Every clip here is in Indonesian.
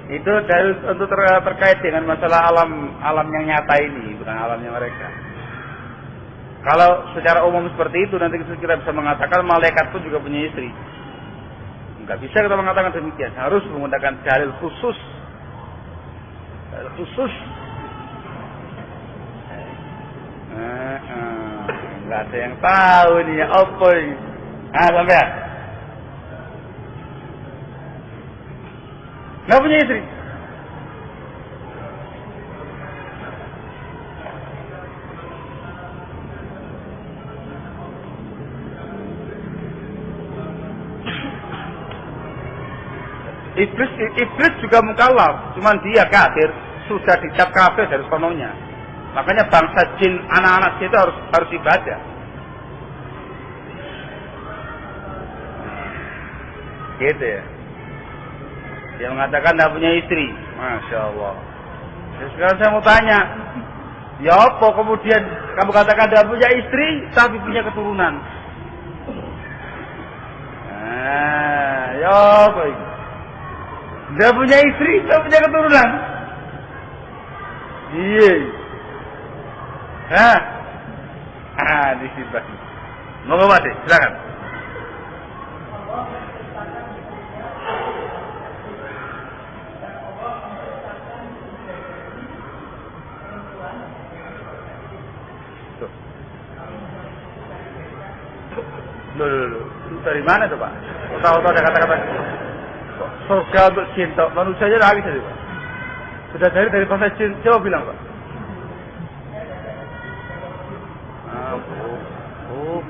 Itu dalil untuk terkait dengan masalah alam yang nyata ini, bukan alamnya mereka. Kalau secara umum seperti itu, nanti kita bisa mengatakan malaikat pun juga punya istri. Enggak bisa kita mengatakan demikian. Harus menggunakan dalil khusus. Dalil khusus. Enggak ada yang tahu nih apa ini. Sampai. Enggak punya istri. Iblis juga mukallaf, cuman dia kafir, sudah dicap kafir dari sononya. Makanya bangsa jin, anak-anak itu harus ibadah. Gitu ya. Dia mengatakan tidak punya istri, masya Allah. Sekarang saya mau tanya, ya apa kemudian kamu katakan tidak punya istri, tapi punya keturunan? Ya apa ini? Dia punya istri, dia punya keturunan. Iya. Di situ. Mau Pak, silakan. Loh. Dari mana tuh Pak? Tahu-tahu ada kata-kata surga untuk jin, manusia aja habis tadi Pak. Sudah dari bahasa jin, coba bilang Pak.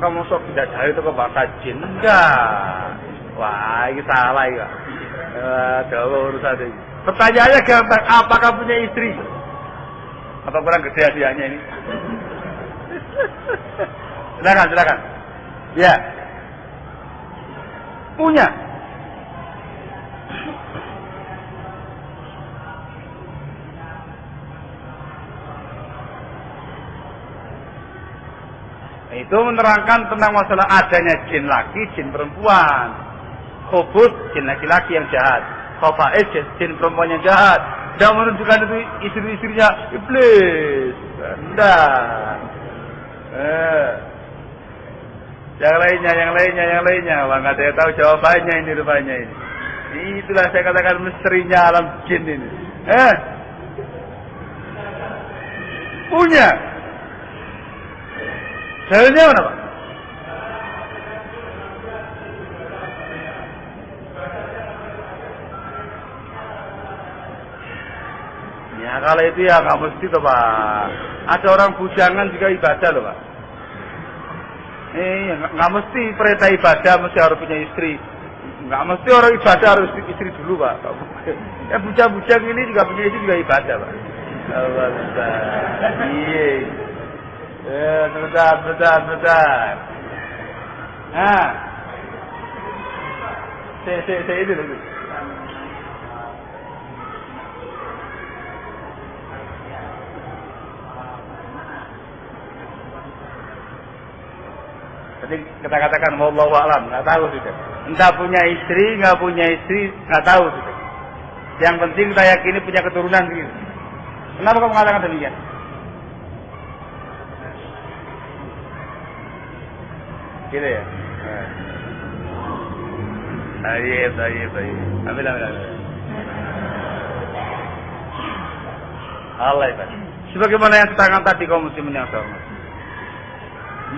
Kamu sok tidak dari itu ke bahasa jin? Enggak. Wah, ini salah ya. Coba urusan ini. Pertanyaannya gampang, apakah punya istri? Apa kurang gede hadiahnya ini? Silakan. Ya. Punya. Itu menerangkan tentang masalah adanya jin laki, jin perempuan. Khubus, jin laki-laki yang jahat. Khobais, jin perempuan yang jahat. Tidak menunjukkan itu istri-istrinya iblis. Tidak. Yang lainnya. Wah, nggak ada yang tahu jawabannya ini rupanya ini. Itulah saya katakan misterinya alam jin ini. Punya. Dalilnya mana Pak? Ya kalau itu ya nggak mesti tuh Pak. Ada orang bujangan juga ibadah loh Pak. Nggak mesti perintah ibadah mesti harus punya istri. Nggak mesti orang ibadah harus istri dulu Pak. Ya bujang-bujang ini juga punya istri juga ibadah Pak. Allah Ustaz. Iya. Bentar. Saya itu dulu. Tadi kita katakan wallahu a'lam, nggak tahu sudah. Entah punya istri, nggak tahu sudah. Yang penting kita yakini punya keturunan begitu. Kenapa kamu mengatakan demikian? Gitu ya. Baik. Ambil. Allah ya. Sebagaimana yang setengah tadi kaum muslimin yang sama.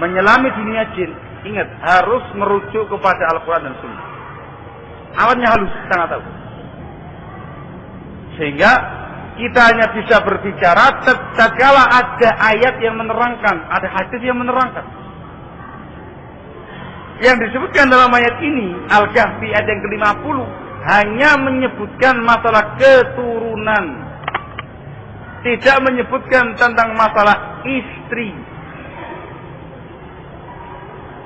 Menyelami dunia jin, ingat harus merujuk kepada Al-Quran dan Sunnah. Awalnya halus, sangat tahu. Sehingga kita hanya bisa berbicara tatkala ada ayat yang menerangkan, ada hadis yang menerangkan. Yang disebutkan dalam ayat ini, Al-Kahfi ayat yang ke-50, hanya menyebutkan masalah keturunan. Tidak menyebutkan tentang masalah istri.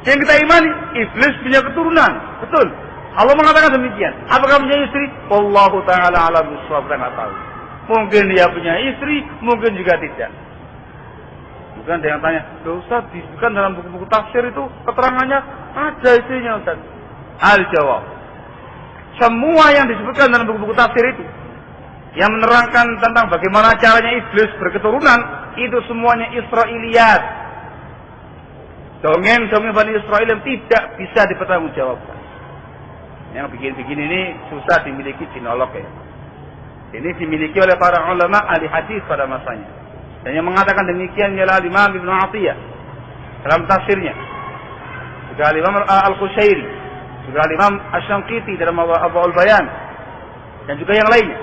Yang kita imani, iblis punya keturunan. Betul. Allah mengatakan demikian. Apakah punya istri? Wallahu ta'ala a'lam bishawab, kita nggak tahu. Mungkin dia punya istri, mungkin juga tidak. Bukan ada yang tanya, Ustaz, disebutkan dalam buku-buku tafsir itu keterangannya ada istrinya Ustaz. Al-jawab. Semua yang disebutkan dalam buku-buku tafsir itu yang menerangkan tentang bagaimana caranya iblis berketurunan, itu semuanya Israiliyat. Dongeng-dongeng Bani Israel yang tidak bisa dipertanggungjawabkan. Yang bikin-bikin ini susah dimiliki sinolog ya. Ini dimiliki oleh para ulama ahli hadis pada masanya. Dan yang mengatakan demikian ialah Imam Ibnu Athiyah dalam tafsirnya. Juga Imam Al-Qushairi, juga Imam Asy-Syanqiti dalam Adwa'ul Bayan, dan juga yang lainnya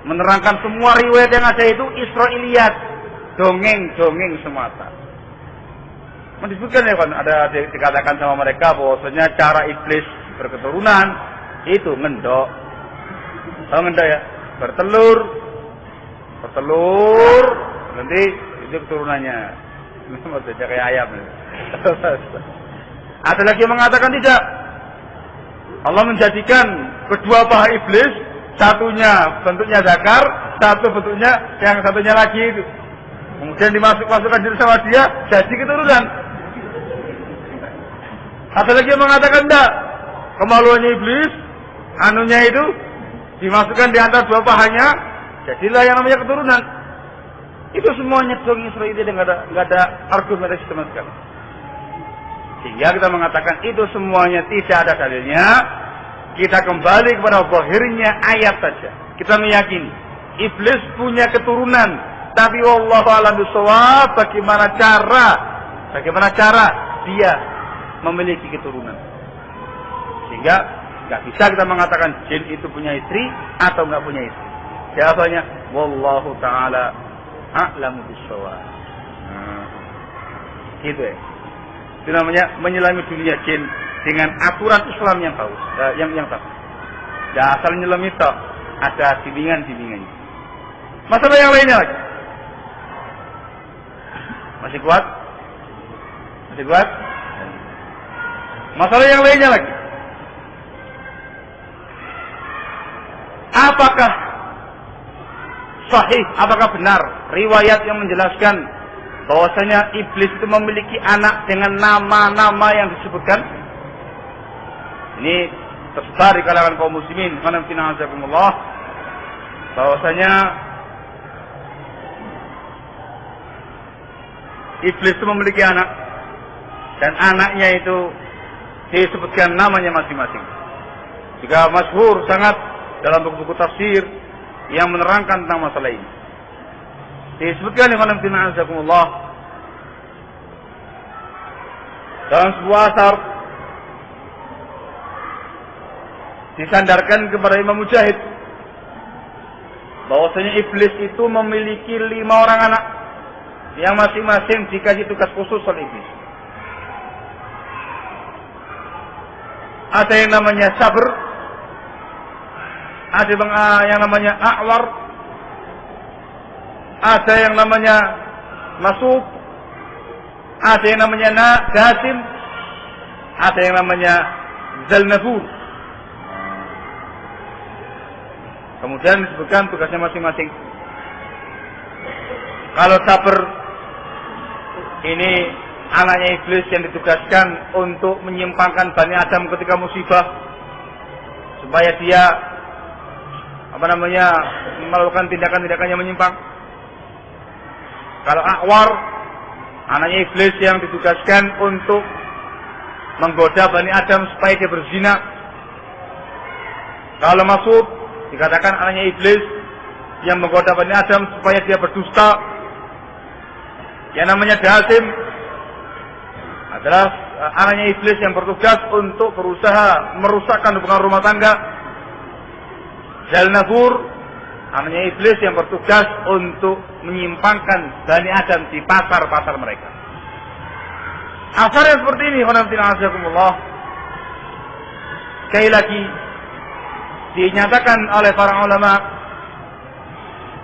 menerangkan semua riwayat yang ada itu Israiliyat, dongeng-dongeng semata. Disebutkan ya kan, ada dikatakan sama mereka bahwasanya cara iblis berketurunan itu ngendok. Tahu ngendok ya? Bertelur, nanti itu keturunannya. Maksudnya kayak ayam. Ada lagi yang mengatakan tidak. Allah menjadikan kedua paha iblis, satunya bentuknya zakar, yang satunya lagi itu. Kemudian dimasukkan diri sama dia, jadi keturunan. Ada lagi yang mengatakan tidak. Kemaluannya iblis, anunya itu dimasukkan di antara dua pahanya, jadilah yang namanya keturunan. Itu semuanya dongeng Israel, nggak ada argumentasi sama sekali. Sehingga kita mengatakan itu semuanya tidak ada dalilnya. Kita kembali kepada zahirnya ayat saja. Kita meyakini iblis punya keturunan, tapi wallahu a'lam bishawab, bagaimana cara dia memiliki keturunan. Sehingga nggak bisa kita mengatakan jin itu punya istri atau nggak punya istri. Jawabannya wallahu taala a'lamu bishawab. Gitu ya. Itu namanya menyelami dunia jin dengan aturan Islam yang tahu, yang tahu. Tidak asal nyelami tok, ada bimbingan-bimbingannya. Masalah yang lainnya lagi. Masih kuat? Masalah yang lainnya lagi. Apakah sahih, apakah benar riwayat yang menjelaskan bahwasanya iblis itu memiliki anak dengan nama-nama yang disebutkan? Ini tersebar di kalangan kaum muslimin, bahwasanya iblis itu memiliki anak dan anaknya itu disebutkan namanya masing-masing. Juga masyhur sangat dalam buku-buku tafsir yang menerangkan tentang masalah ini. Disebutkan dalam sebuah asar disandarkan kepada Imam Mujahid bahwasanya iblis itu memiliki 5 orang anak yang masing-masing dikasih tugas khusus oleh iblis. Ada yang namanya Sabr, ada yang namanya A'war, ada yang namanya Masuk, ada yang namanya Dasim, ada yang namanya Zalnafur. Kemudian disebutkan tugasnya masing-masing. Kalau Sabr ini anaknya iblis yang ditugaskan untuk menyimpangkan Bani Adam ketika musibah, supaya dia melakukan tindakan-tindakan yang menyimpang. Kalau A'war, anaknya iblis yang ditugaskan untuk menggoda Bani Adam supaya dia berzina. Kalau Masuk, dikatakan anaknya iblis yang menggoda Bani Adam supaya dia berdusta. Yang namanya Dasim adalah anaknya iblis yang bertugas untuk berusaha merusakkan hubungan rumah tangga. Zalnafur, anaknya iblis yang bertugas untuk menyimpangkan Bani Adam di pasar-pasar mereka. Asar yang seperti ini, sekali lagi dinyatakan oleh para ulama,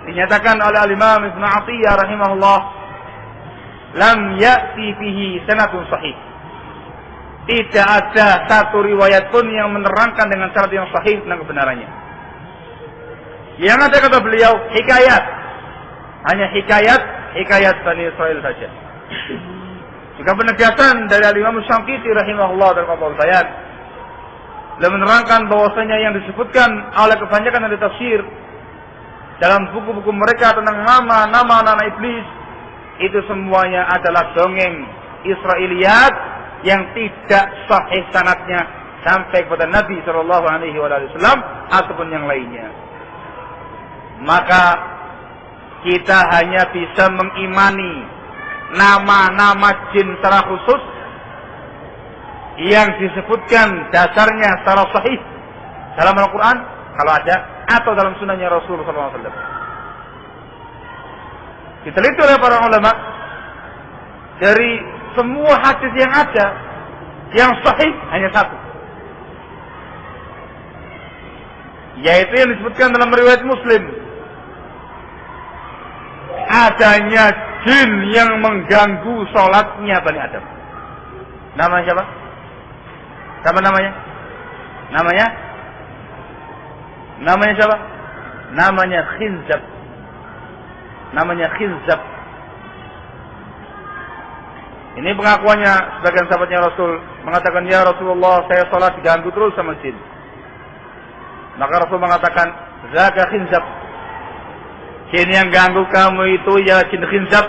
dinyatakan oleh Al-Imam Ibnu Athiyah rahimahullah, lam ya'ti fihi sanadun sahih. Tidak ada satu riwayat pun yang menerangkan dengan syarat yang sahih tentang kebenarannya. Yang ada kata beliau hikayat, hanya hikayat Bani Israel saja. Juga penegasan dari Imam Asy-Syanqiti rahimahullah dalam Adwa'ul Bayan, beliau menerangkan bahwasanya yang disebutkan oleh kebanyakan dari tafsir dalam buku-buku mereka tentang nama-nama anak iblis, itu semuanya adalah dongeng Israiliyat yang tidak sahih sanadnya sampai kepada Nabi Shallallahu Alaihi Wasallam ataupun yang lainnya. Maka kita hanya bisa mengimani nama-nama jin secara khusus yang disebutkan dasarnya secara sahih dalam Al-Quran kalau ada, atau dalam sunnahnya Rasulullah SAW. Diteliti oleh para ulama, dari semua hadis yang ada, yang sahih hanya satu, yaitu yang disebutkan dalam riwayat Muslim, adanya jin yang mengganggu sholatnya Bani Adam. Namanya siapa? Siapa namanya? Namanya siapa? Namanya Khinzab. Ini pengakuannya sebagian sahabatnya Rasul, mengatakan, ya Rasulullah, saya sholat diganggu terus sama jin. Maka Rasul mengatakan, zaka Khinzab. Jin yang ganggu kamu itu ya jin Khinzab.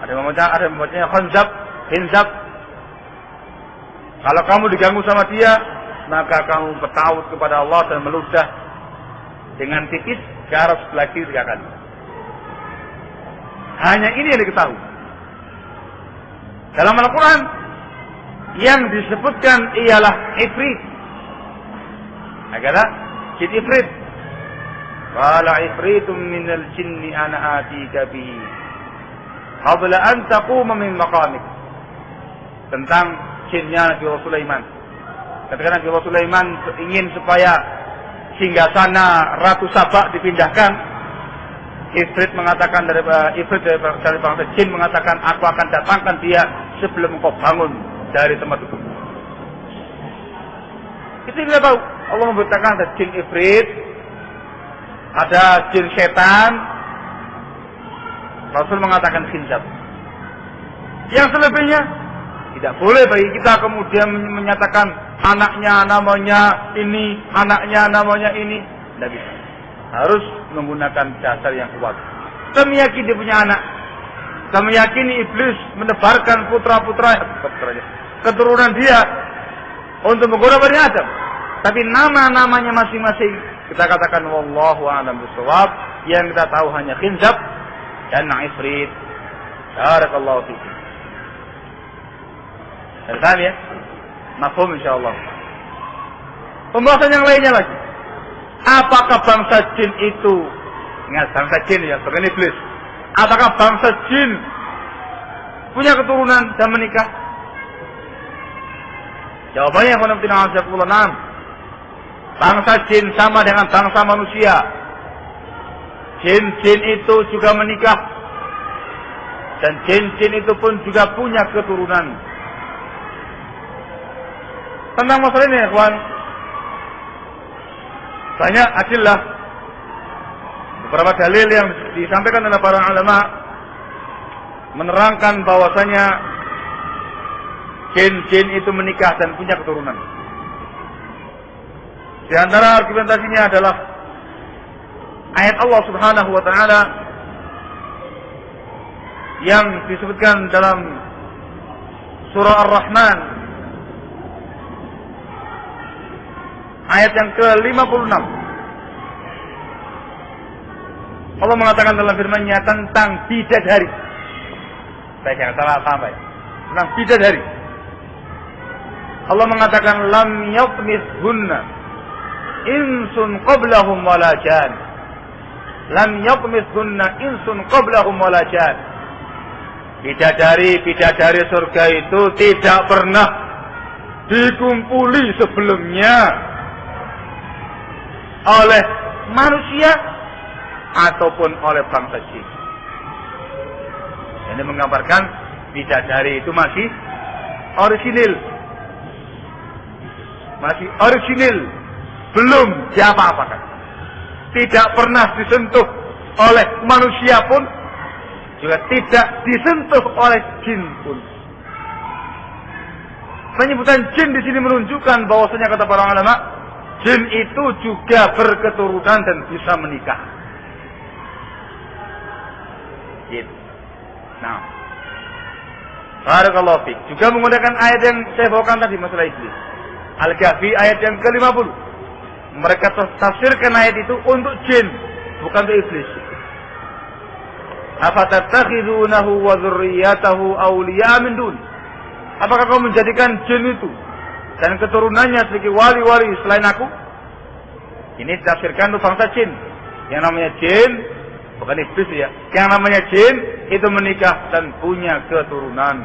Ada yang membacanya Khinzab. Kalau kamu diganggu sama dia, maka kamu bertawud kepada Allah dan meludah dengan tipis ke arah sebelah kiri 3 kali. Hanya ini yang diketahui. Dalam Al-Quran yang disebutkan ialah Ifrit. Adalah jin Ifrit. Qala ifritum minal jinni ana atika bihi qabla an taquma min maqamik. Tentang jinnya Nabi Sulaiman. Ketika Nabi Sulaiman ingin supaya singgasana Ratu Saba dipindahkan, Ifrit mengatakan dari bangsa jin mengatakan, aku akan datangkan dia sebelum engkau bangun dari tempat itu. Itu kita tahu. Allah memberitakan ada jin Ifrit, ada jin setan. Rasul mengatakan Khinzab. Yang selebihnya tidak boleh bagi kita kemudian menyatakan anaknya namanya ini, anaknya namanya ini. Tidak bisa. Harus menggunakan dasar yang kuat. Kita meyakini dia punya anak. Kita meyakini iblis menebarkan keturunan dia untuk menggoda Bani Adam. Tapi nama-namanya masing-masing kita katakan wallahu a'lam bishawab. Yang kita tahu hanya Khinzab dan Ifrit. Barakallahu fiik. Paham ya? Mafhum insyaallah. Pembahasan yang lainnya lagi. Apakah bangsa jin itu, ingat bangsa jin ya, bukan iblis. Apakah bangsa jin punya keturunan dan menikah? Jawabannya na'am. Bangsa jin sama dengan bangsa manusia. Jin-jin itu juga menikah. Dan jin-jin itu pun juga punya keturunan. Tentang masalah ini, kawan, banyak adillah, beberapa dalil yang disampaikan oleh para ulama menerangkan bahwasanya jin-jin itu menikah dan punya keturunan. Di antara argumentasinya adalah ayat Allah Subhanahu wa taala yang disebutkan dalam surah Ar-Rahman ayat yang ke-56. Allah mengatakan dalam firman-Nya tentang bidadari. Saya jangan salah paham ya. Tentang bidadari. Allah mengatakan lam yatmithunna insun qablahum wala jan. Lam yatmithunna insun qablahum wala jan. Bidadari surga itu tidak pernah dikumpuli sebelumnya oleh manusia ataupun oleh bangsa jin. Ini menggambarkan bidadari itu masih orisinil, belum diapa-apakan, tidak pernah disentuh oleh manusia pun, juga tidak disentuh oleh jin pun. Penyebutan jin di sini menunjukkan bahwasanya kata para ulama, jin itu juga berketurunan dan bisa menikah. Gitu. Nah, barakallahu fiik. Juga menggunakan ayat yang saya bawakan tadi masalah iblis. Al-Kahfi ayat yang ke-50. Mereka tafsirkan ayat itu untuk jin, bukan untuk iblis. Afatattakhidunahu wa dzurriyyatahu awliya min dun. Apakah kau menjadikan jin itu dan keturunannya sebagai wali-wali selain aku? Ini ditafsirkan untuk bangsa jin. Yang namanya jin, bukan iblis ya. Yang namanya jin itu menikah dan punya keturunan.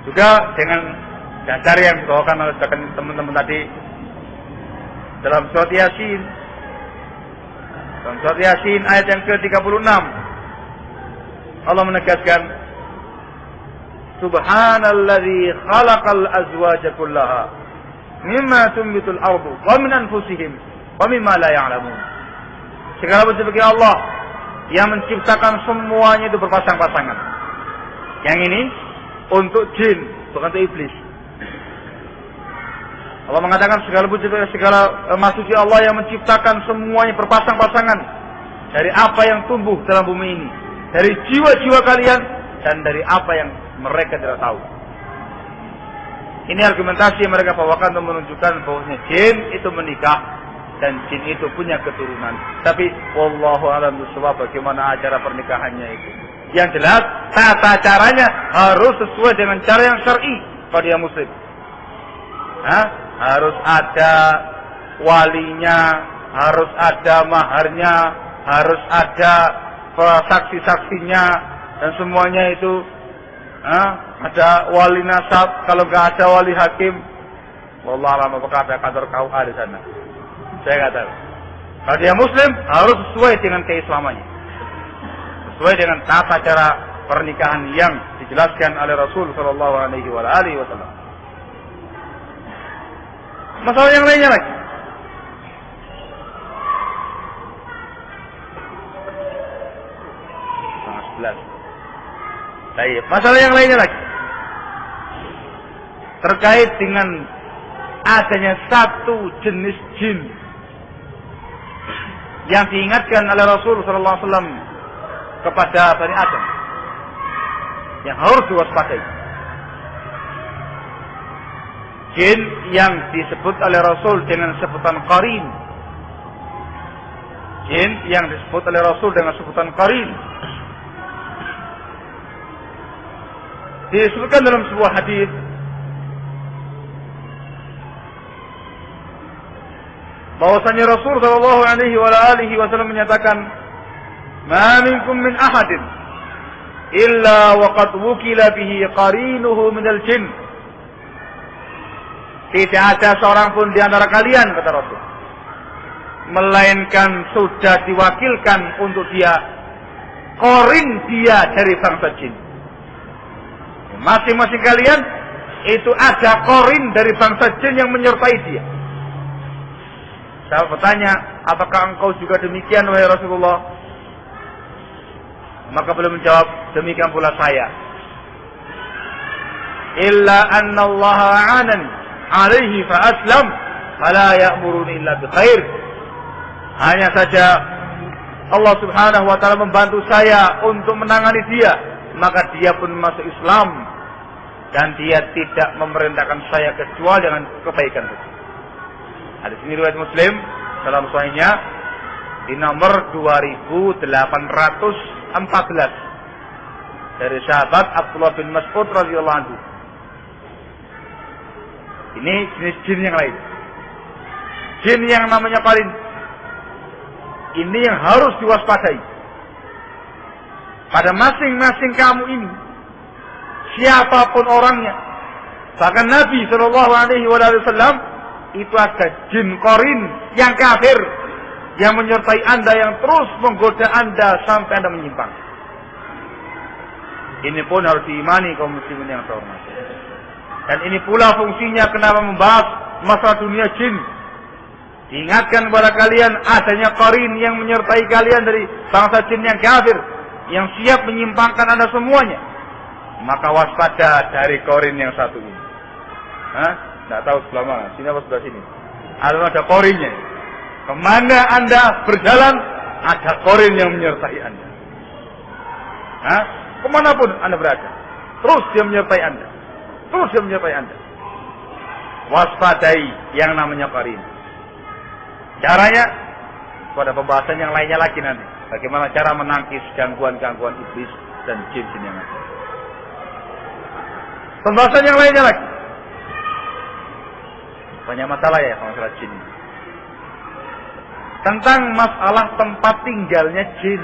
Juga dengan dasar yang dibawakan oleh teman-teman tadi dalam surat Yasin. Dalam surat Yasin ayat yang ke-36 Allah menegaskan, Subhanalladzi khalaqal azwaja kullaha mimma tumbitul ardu wa min anfusihim wa mimma la ya'lamun. Segala puji bagi Allah yang menciptakan semuanya itu berpasang-pasangan. Yang ini untuk jin, bukan untuk iblis. Allah mengatakan segala maksudnya Allah yang menciptakan semuanya berpasang-pasangan dari apa yang tumbuh dalam bumi ini, dari jiwa-jiwa kalian dan dari apa yang mereka tidak tahu. Ini argumentasi yang mereka bawakan untuk menunjukkan bahwa jin itu menikah dan jin itu punya keturunan. Tapi wallahu a'lam bishawab, bagaimana acara pernikahannya itu. Yang jelas tata caranya harus sesuai dengan cara yang syar'i pada yang muslim. Harus ada walinya, harus ada maharnya, harus ada saksi-saksinya, dan semuanya itu ada wali nasab. Kalau nggak ada wali hakim, wallahu a'lam, apakah ada kantor KUA di sana? Saya nggak tahu. Kalau dia muslim harus sesuai dengan keislamannya, sesuai dengan tata cara pernikahan yang dijelaskan oleh Rasul Shallallahu Alaihi Wasallam. Masalah yang lainnya lagi. Baik, masalah yang lainnya lagi. Terkait dengan adanya satu jenis jin yang diingatkan oleh Rasul sallallahu alaihi wasallam kepada Bani Adam yang harus diwaspadai. Jin yang disebut oleh Rasul dengan sebutan qarin. Jin yang disebut oleh Rasul dengan sebutan qarin. Disebutkan dalam sebuah hadis bahwasanya Rasul sallallahu alaihi wasallam menyatakan, "Ma minkum min ahadin illa waqad wukila bihi qarinuhu minal jin." Tidak ada seorang pun di antara kalian, kata Rasul, melainkan sudah diwakilkan untuk dia qarin dia dari bangsa jin. Masing-masing kalian itu ada qarin dari bangsa jin yang menyertai dia. Saya bertanya, apakah engkau juga demikian wahai Rasulullah? Maka beliau menjawab, demikian pula saya. Illa anna Allah a'anani alaihi fa aslam fala ya'muruni illa bi khair. Hanya saja Allah Subhanahu wa taala membantu saya untuk menangani dia, maka dia pun masuk Islam dan dia tidak memerintahkan saya kecuali dengan kebaikan. Hadis ini riwayat Muslim dalam sahihnya di nomor 2814 dari sahabat Abdullah bin Mas'ud radhiyallahu anhu. Ini jenis jin yang lain. Jin yang namanya qarin. Ini yang harus diwaspadai. Pada masing-masing kamu ini, siapapun orangnya, bahkan Nabi Shallallahu Alaihi Wasallam itu ada jin qarin yang kafir yang menyertai anda, yang terus menggoda anda sampai anda menyimpang. Ini pun harus diimani kaum muslimin yang terhormat. Dan ini pula fungsinya kenapa membahas masalah dunia jin. Diingatkan kepada kalian adanya qarin yang menyertai kalian dari bangsa jin yang kafir, yang siap menyimpangkan anda semuanya. Maka waspada dari qarin yang satu ini. Nggak tahu sebelah mana, sini apa sebelah sini. Ada korinnya. Kemana Anda berjalan, ada korin yang menyertai Anda. Kemanapun Anda berada, terus dia menyertai Anda. Terus dia menyertai Anda. Waspadai yang namanya korin. Caranya, pada pembahasan yang lainnya lagi nanti. Bagaimana cara menangkis gangguan-gangguan iblis dan jin-jin yang ada. Pembahasan yang lainnya lagi. Banyak masalah ya masalah jin. Tentang masalah tempat tinggalnya jin.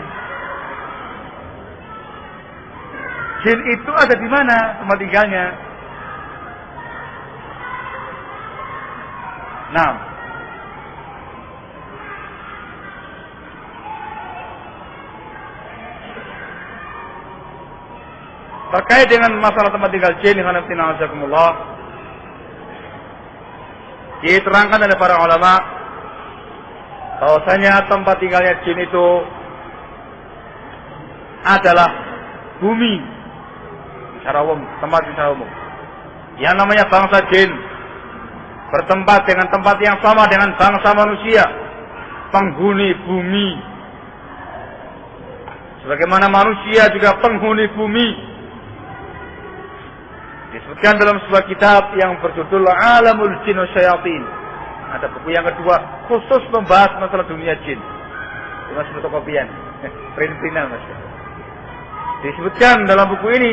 Jin itu ada di mana tempat tinggalnya? Nah, terkait dengan masalah tempat tinggal jin, diterangkan oleh para ulama bahwasanya tempat tinggalnya jin itu adalah bumi secara umum, tempat secara umum. Yang namanya bangsa jin bertempat dengan tempat yang sama dengan bangsa manusia, penghuni bumi. Sebagaimana manusia juga penghuni bumi. Disebutkan dalam sebuah kitab yang berjudul Alamul Jin wa Syayatin. Ada buku yang kedua khusus membahas masalah dunia jin. Ini masih fotokopian, print-printan mas. Disebutkan dalam buku ini,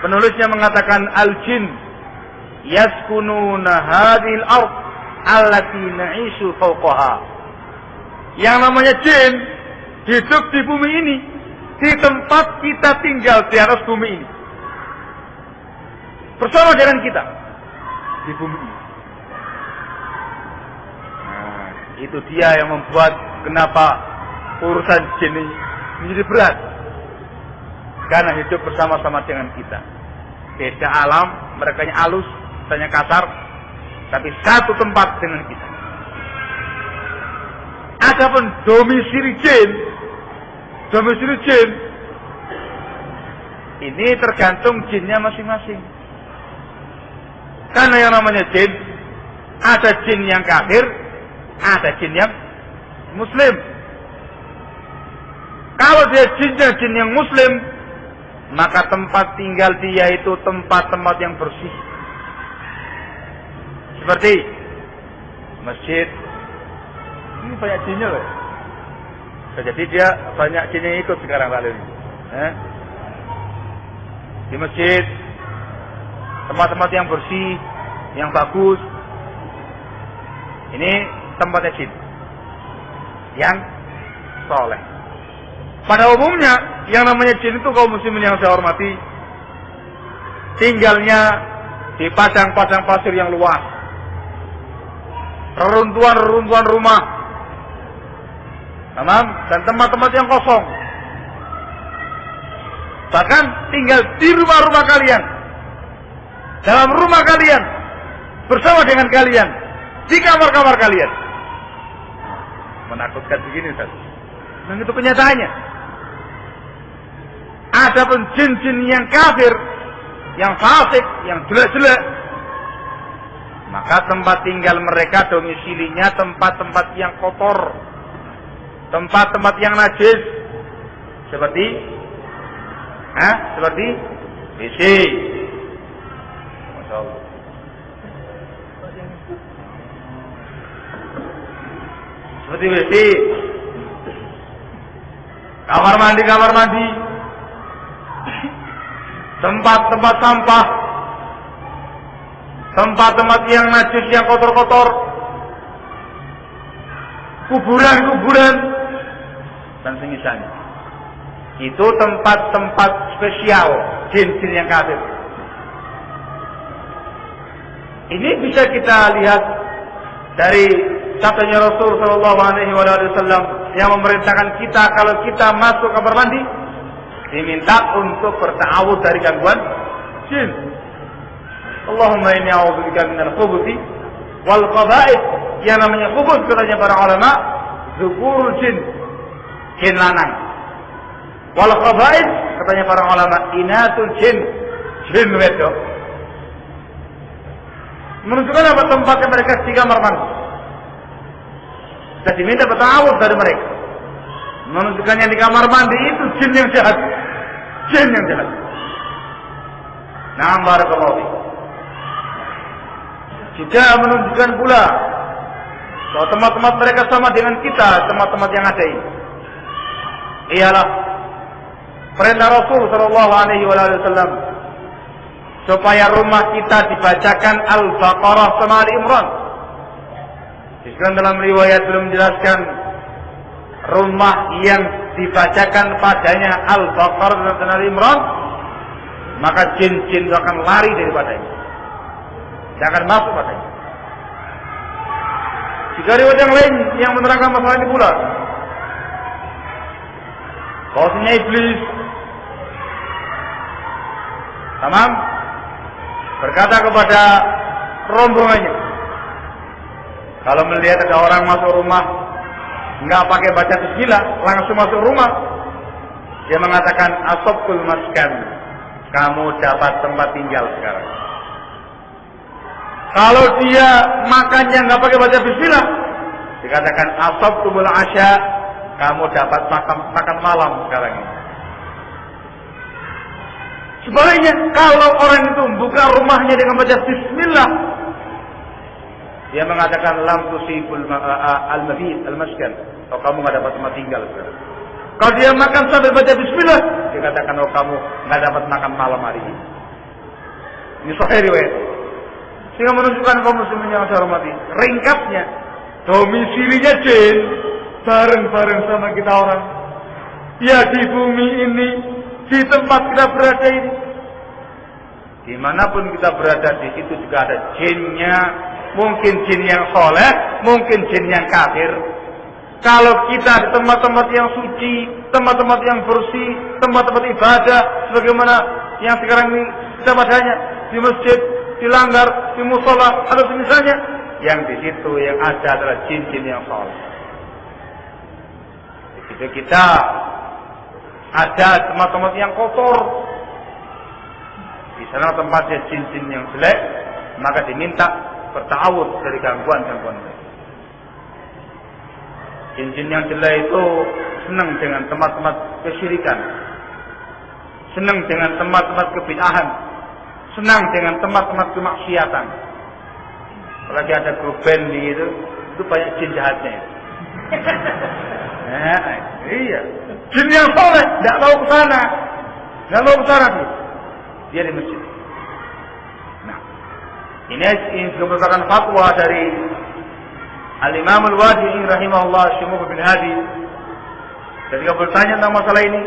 penulisnya mengatakan al-jin yaskununa hadhil ard allati na'ishu fawqaha. Yang namanya jin hidup di bumi ini, di tempat kita tinggal di atas bumi ini, bersama dengan kita di bumi ini. Nah, itu dia yang membuat kenapa urusan jin ini menjadi berat, karena hidup bersama-sama dengan kita. Beda alam, mereka halus, tanya kasar, tapi satu tempat dengan kita. Adapun domisili jin ini tergantung jinnya masing-masing. Karena yang namanya jin, ada jin yang kafir, ada jin yang muslim. Kalau dia jinnya jin yang muslim, maka tempat tinggal dia itu tempat-tempat yang bersih. Seperti masjid. Ini banyak jinnya loh. Jadi dia banyak jin yang ikut sekarang lalu ini. Di masjid, tempat-tempat yang bersih, yang bagus. Ini tempatnya jin yang soleh. Pada umumnya, yang namanya jin itu kaum muslimin yang saya hormati, tinggalnya di padang-padang pasir yang luas, reruntuhan-reruntuhan rumah, dan tempat-tempat yang kosong. Bahkan tinggal di rumah-rumah kalian, dalam rumah kalian, bersama dengan kalian, di kamar-kamar kalian. Menakutkan begini, Ustaz. Dan itu kenyataannya. Adapun jin-jin yang kafir, yang fasik, yang jelek-jelek, maka tempat tinggal mereka domisilinya tempat-tempat yang kotor, tempat-tempat yang najis, seperti WC. Masya Allah. Seperti WC, kamar mandi, tempat-tempat sampah, tempat-tempat yang najis, yang kotor-kotor, kuburan-kuburan, dan semisalnya. Itu tempat-tempat spesial jin-jin yang kafir. Ini bisa kita lihat dari sabdanya Rasul sallallahu alaihi wasallam yang memerintahkan kita kalau kita masuk kamar mandi diminta untuk berta'awudz dari gangguan jin. Allahumma inni a'udzubika minal khubuthi wal khaba'ith. Yang namanya khubuth katanya para ulama, dzukurul jin, jin lanang. Wal khaba'ith katanya para ulama, inatul jin, jin wedok. Menunjukkan apa tempatnya mereka di kamar mandi. Dan diminta bertawud dari mereka. Menunjukkan yang di kamar mandi itu jin yang jahat. Jin yang jahat. Nah, barakallahu fiik. Juga menunjukkan pula bahwa tempat-tempat mereka sama dengan kita, tempat-tempat yang ada ini. Ialah perintah Rasul sallallahu alaihi wasallam supaya rumah kita dibacakan Al-Baqarah sama Ali Imran. Disebutkan dalam riwayat belum menjelaskan rumah yang dibacakan padanya Al-Baqarah dan Ali Imran, maka jin-jin itu akan lari daripadanya, jangan masuk padanya. Jika riwayat yang lain yang menerangkan masalah ini pula, bahwasanya iblis tamam berkata kepada rombongannya, kalau melihat ada orang masuk rumah nggak pakai baca bismillah langsung masuk rumah, dia mengatakan asabtul maskan, kamu dapat tempat tinggal sekarang. Kalau dia makannya nggak pakai baca bismillah, dikatakan asabtul asya, kamu dapat makan malam sekarang ini. Sebaliknya, kalau orang itu buka rumahnya dengan baca bismillah, dia mengatakan lam tusibul al-mabit al-maskan, oh kamu nggak dapat tempat tinggal sekarang. Kalau dia makan sambil baca bismillah, dia katakan oh kamu nggak dapat makan malam hari ini. Ini sahih riwayat. Sehingga menunjukkan kaum muslimin yang saya hormati, ringkasnya domisilinya jin bareng-bareng sama kita orang. Ya di bumi ini, di tempat kita berada ini, dimanapun kita berada di situ juga ada jinnya. Mungkin jin yang soleh, mungkin jin yang kafir. Kalau kita di tempat-tempat yang suci, tempat-tempat yang bersih, tempat-tempat ibadah, sebagaimana yang sekarang ini kita padanya di masjid, di langgar, di musola, atau misalnya, yang di situ yang ada adalah jin-jin yang soleh. Jika kita ada tempat-tempat yang kotor, di sana tempatnya jin-jin yang jelek, maka diminta bertawud dari gangguan-gangguan mereka. Jin-jin yang jelek itu senang dengan tempat-tempat kesyirikan, senang dengan tempat-tempat kebid'ahan, senang dengan tempat-tempat kemaksiatan. Apalagi ada grup band itu banyak jin jahatnya itu. Nah, iya. Jin yang soleh tidak tahu ke sana, tidak tahu ke sana dia di masjid. Nah, ini merupakan fatwa dari Al-Imam Al-Wadi'i rahimahullah Syumuh bin Hadi. Ketika bertanya tentang masalah ini,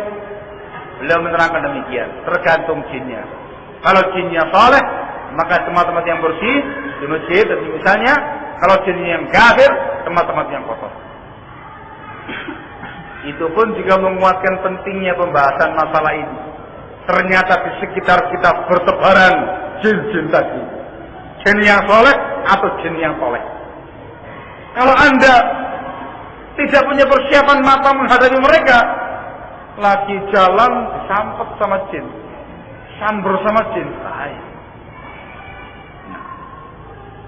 beliau menerangkan demikian, tergantung jinnya. Kalau jinnya soleh, maka tempat-tempat yang bersih di masjid dan misalnya. Kalau jinnya yang kafir, tempat-tempat yang kotor. Itu pun juga menguatkan pentingnya pembahasan masalah ini. Ternyata di sekitar kita bertebaran jin-jin tadi, jin yang soleh atau jin yang soleh. Kalau Anda tidak punya persiapan mata menghadapi mereka, lagi jalan disampet sama jin, samber sama jin.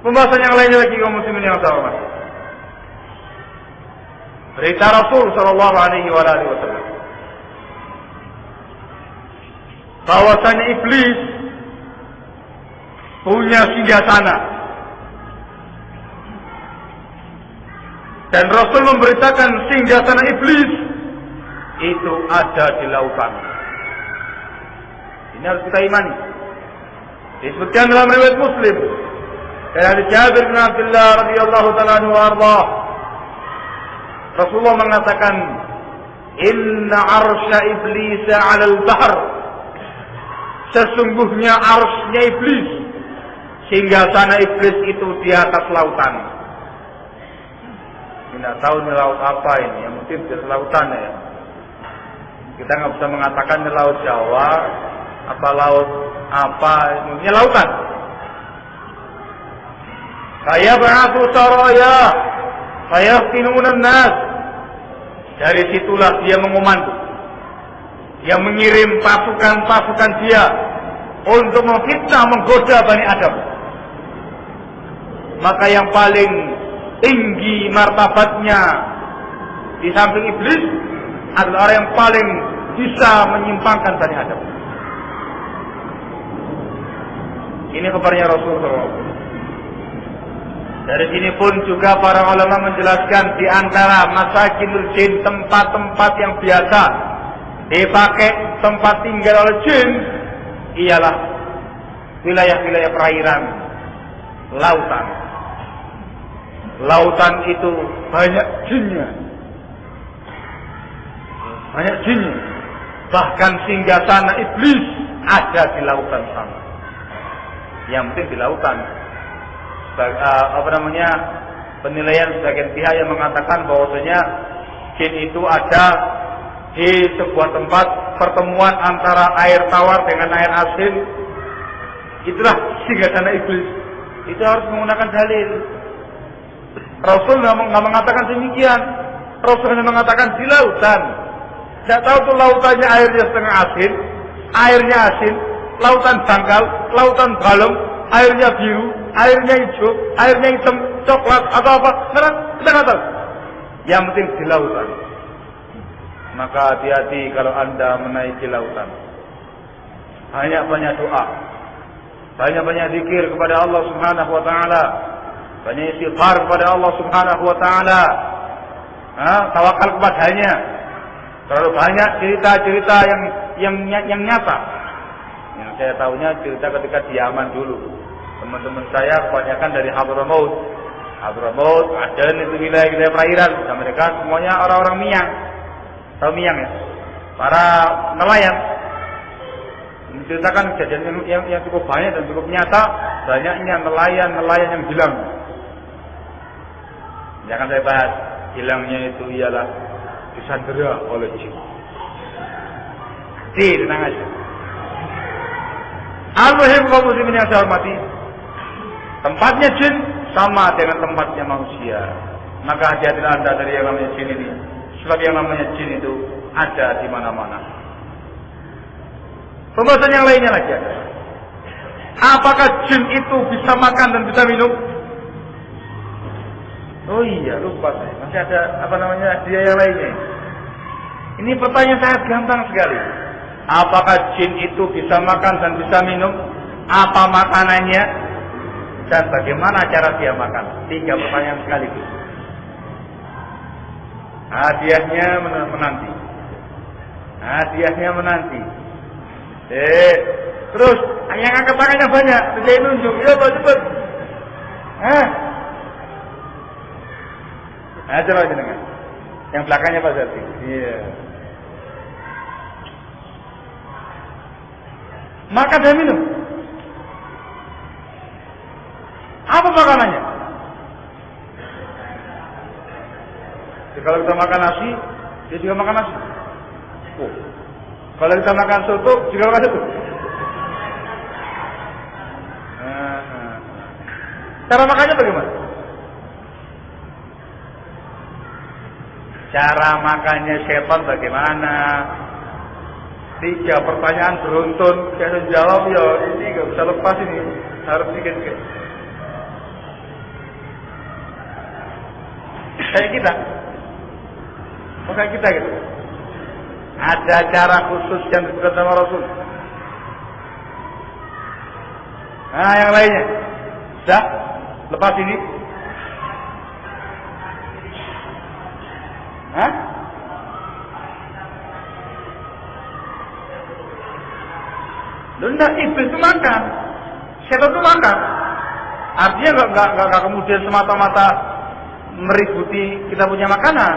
Pembahasan yang lainnya lagi kaum muslimin yang saya hormati. Berita Rasul sallallahu alaihi wasallam bahwasanya iblis punya singgasana. Dan Rasul memberitakan singgasana iblis itu ada di lautan. Ini harus kita imani. Disebutkan dalam riwayat Muslim dari Jabir bin Abdullah radhiyallahu ta'ala anhu warḍah, Rasulullah mengatakan, "Inna arsya iblis 'alal bahr." Sesungguhnya arsy-nya iblis, singgasana iblis itu di atas lautan. Tidak tahu ini laut apa ini, yang mungkin di lautan ya. Kita nggak bisa mengatakan ini laut Jawa, apa laut apa, ini lautan. Saya ba'athu saraya, saya yaftinuna nas. Dari situlah dia mengomando. Dia mengirim pasukan-pasukan dia untuk memfitnah, menggoda Bani Adam. Maka yang paling tinggi martabatnya di samping iblis adalah orang yang paling bisa menyimpangkan Bani Adam. Ini kabarnya Rasulullah. Dari sini pun juga para ulama menjelaskan di antara masakinul jin, tempat-tempat yang biasa dipakai tempat tinggal oleh jin ialah wilayah-wilayah perairan, lautan. Lautan itu banyak jinnya. Banyak jinnya. Bahkan singgasana iblis ada di lautan sana. Yang penting di lautan. Penilaian sebagian pihak yang mengatakan bahwasanya jin itu ada di sebuah tempat pertemuan antara air tawar dengan air asin. Itulah singgasana iblis. Itu harus menggunakan dalil. Rasul nggak mengatakan demikian. Rasul hanya mengatakan di lautan. Tidak tahu tuh lautannya airnya setengah asin, airnya asin, lautan dangkal, lautan balem, airnya biru, airnya hijau, airnya hitam, coklat atau apa? Kita nggak tahu. Yang penting di lautan. Maka hati-hati kalau Anda menaiki lautan. Banyak-banyak doa, banyak-banyak zikir kepada Allah Subhanahu Wa Taala. Banyak istighfar kepada Allah Subhanahu Wa Taala, tawakal kepadanya. Terlalu banyak cerita-cerita yang nyata. Yang saya tahunya cerita ketika di Yaman dulu. Teman-teman saya kebanyakan dari Hadramaut. Hadramaut, Aden itu wilayah-wilayah perairan. Dan mereka semuanya orang-orang Miang. Tahu Miang ya? Para nelayan. Menceritakan kejadian yang cukup banyak dan cukup nyata. Banyaknya nelayan-nelayan yang hilang. Jangan saya bahas, hilangnya itu ialah disandera oleh jin. Tenang aja. Al-Muhim kaum muslimin yang saya hormati, tempatnya jin sama dengan tempatnya manusia. Maka hati-hatilah Anda dari yang namanya jin ini. Sebab yang namanya jin itu ada di mana-mana. Pembahasan yang lainnya lagi ada. Apakah jin itu bisa makan dan bisa minum? Oh iya, lupa saya. Masih ada dia yang lainnya. Ini pertanyaan sangat gampang sekali. Apakah jin itu bisa makan dan bisa minum? Apa makanannya? Dan bagaimana cara dia makan? 3 pertanyaan sekaligus. Hadiahnya menanti. Hadiahnya menanti. Terus yang angkat tangannya banyak. Saya nunjuk. Ya Pak, cepat. Coba jenengan. Yang belakangnya Pak Zati. Iya. Makan dan minum. Apa makanannya? Jadi, kalau kita makan nasi, dia juga makan nasi. Oh. Kalau kita makan soto, juga makan soto. Cara makannya bagaimana? Cara makannya setan bagaimana? 3 pertanyaan beruntun. Saya jawab ya, ini gak bisa lepas ini. Harus dikit-dikit. Kayak kita. Kayak kita gitu. Ada cara khusus yang disebut sama Rasul. Nah, yang lainnya. Sudah? Lepas ini. Hah? Enggak, iblis itu makan. Setan itu makan. Artinya enggak kemudian semata-mata meributi kita punya makanan.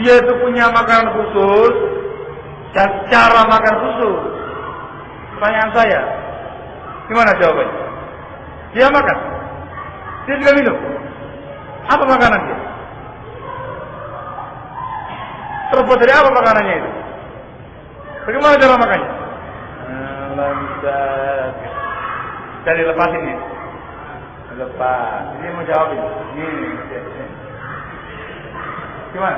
Dia itu punya makanan khusus dan cara makan khusus. Pertanyaan saya, gimana jawabannya? Dia makan. Dia juga minum. Apa makanan dia? Terbuat dari apa makanannya itu? Bagaimana cara makannya? Jadi lepasin ya. Lepas. Ini mau jawab ini. Ini. Gimana?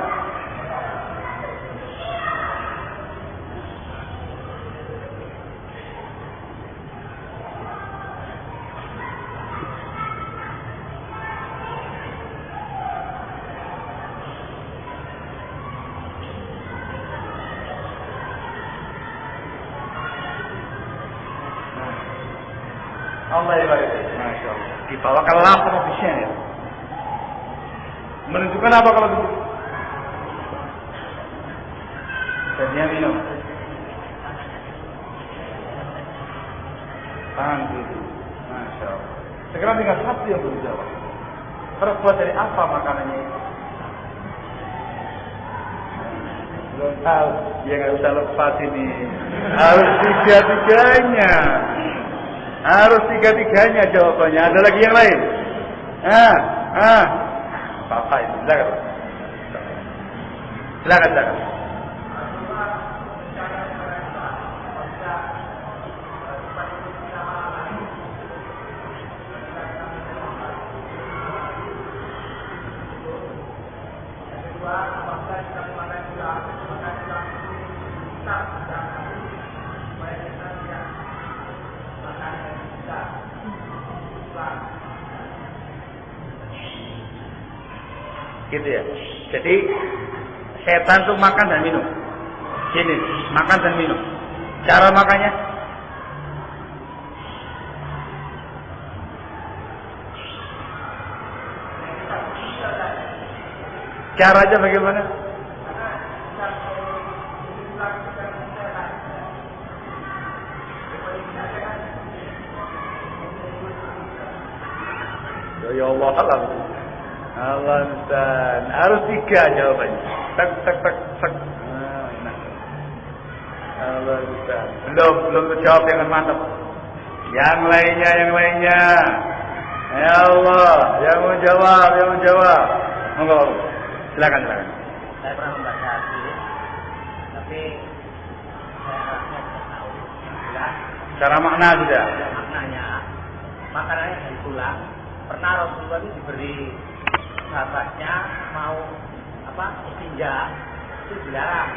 Allah ya barik. Masya Allah. Dibawakan lapar habisnya ya. Menunjukkan apa kalau begitu? Dan dia minum. Tangan itu. Masya Allah. Sekarang tinggal satu yang belum jawab. Terbuat dari apa makanannya itu? Belum tahu. Ya nggak usah lepas ini. Harus tiga-tiganya. Harus tiga-tiganya jawabannya. Ada lagi yang lain? Apa itu? Silakan. Silakan. Gitu ya. Jadi setan itu makan dan minum. Gini, makan dan minum. Cara makannya caranya bagaimana? Ya Allah, Allah Ustaz, harus tiga jawabannya. Tak. Allah Ustaz. Belum terjawab dengan mantap. Yang lainnya. Ya Allah, yang mau jawab. Monggo. Silakan. Saya pernah membaca hadis, tapi saya harusnya tidak tahu. Cara makna sudah. Maknanya, makanannya dari tulang. Pernah Rasulullah itu diberi sahabatnya mau istinja, itu dilarang.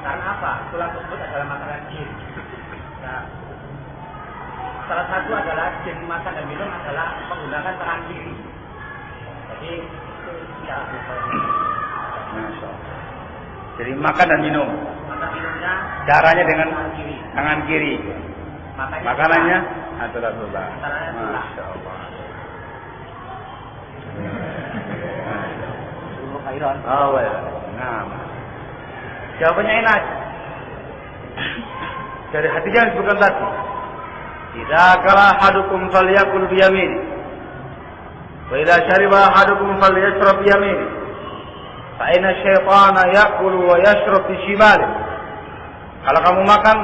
Karena apa? Tulang tersebut adalah makanan jin. Nah, salah satu adalah jin makan dan minum adalah menggunakan tangan kiri. Jadi itu tidak bisa. Masya Allah. Jadi makan dan minum. Makan minumnya caranya dengan tangan kiri. Makanannya adalah tulang. Masya Allah. Jawabannya enak. Dari hatinya disebutkan tadi. Idza kala ahadukum falyakul biyamini. Wa idza syariba ahadukum falyashrab biyamini. Fa inna syaitana ya'kulu wa yashrab bi shimali. Kalau kamu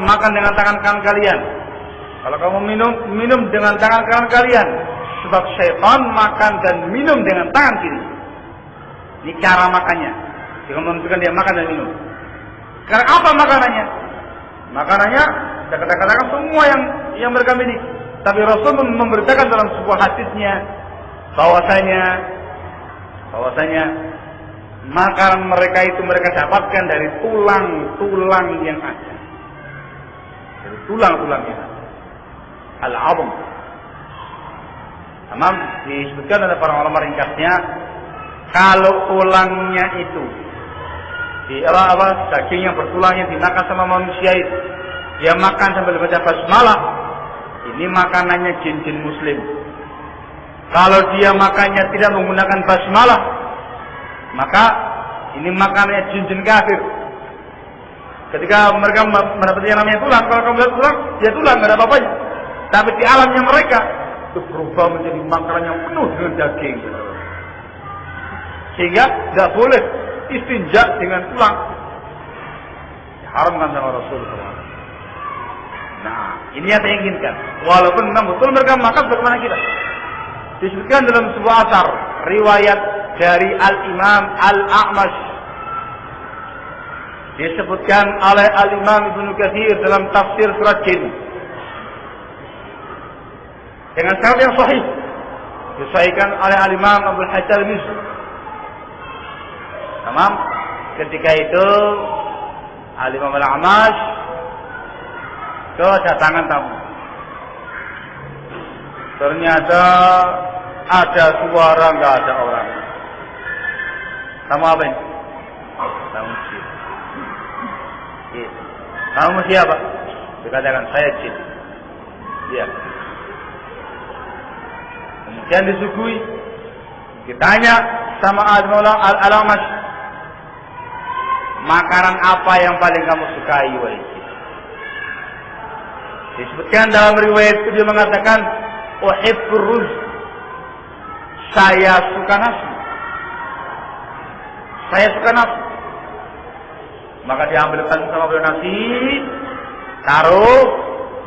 makan dengan tangan kanan kalian. Kalau kamu minum dengan tangan kanan kalian. Sebab syaitan makan dan minum dengan tangan kiri. Ini cara makannya. Jika menunjukkan dia makan dan minum. Karena apa makanannya? Makanannya, saya katakan semua yang mereka miliki. Tapi Rasul memberitakan dalam sebuah hadisnya bahwasanya makanan mereka itu mereka dapatkan dari tulang-tulang yang ada. Dari tulang-tulang yang ada. Al-'azm. Tamam, disebutkan oleh para ulama ringkasnya, kalau tulangnya itu daging yang bertulang yang dimakan sama manusia itu, dia makan sambil baca basmalah, ini makanannya jin-jin muslim. Kalau dia makannya tidak menggunakan basmalah, maka ini makanannya jin-jin kafir. Ketika mereka mendapati yang namanya tulang, kalau kamu lihat tulang, ya tulang, nggak ada apa-apanya. Tapi di alamnya mereka itu berubah menjadi makanan yang penuh dengan daging. Sehingga tidak boleh istinja dengan tulang. Diharamkan sama Rasulullah. Nah, ini yang saya inginkan. Walaupun memang betul mereka makan bagaimana kita. Disebutkan dalam sebuah asar riwayat dari Al-Imam Al-A'mash. Disebutkan oleh Al-Imam Ibnu Katsir dalam tafsir surat Jin. Dengan sanad yang sahih. Disahihkan oleh Al-Imam Abdul Hajjaj Al-Mizzi. Tamam. Ketika itu Al-Imam Al-A'mash kedatangan tamu. Ternyata ada suara, nggak ada orang. Kamu apa ini? Kamu jin. Kamu siapa? Dikatakan saya jin. Iya. Kemudian disuguhi, ditanya sama Al-Amash, makanan apa yang paling kamu sukai wahai jin? Disebutkan dalam riwayat itu dia mengatakan, uhibbur ruz, saya suka nasi. Saya suka nasi. Maka diambilkan sama beliau nasi, taruh.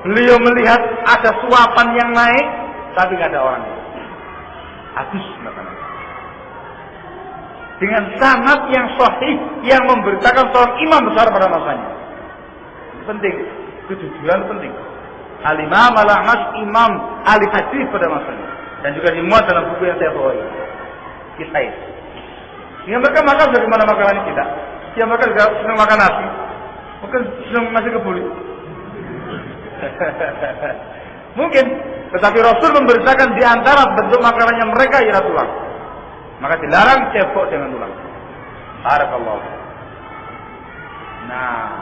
Beliau melihat ada suapan yang naik, tapi tidak ada orang. Habis makanan. Dengan sanad yang sahih yang memberitakan seorang imam besar pada masanya. Penting, kejujuran penting. Al-Imam Al-Amash, imam ahli hadis pada masanya, dan juga dimuat dalam buku yang saya bawa ini. Kisah. Sehingga mereka makan bagaimana makanan kita. Ya mereka juga senang makan nasi, mungkin senang nasi kebuli. Mungkin, tetapi Rasul memberitakan di antara bentuk makanannya mereka ialah tulang. Maka dilarang cebok dengan tulang. Barakallahu. Nah,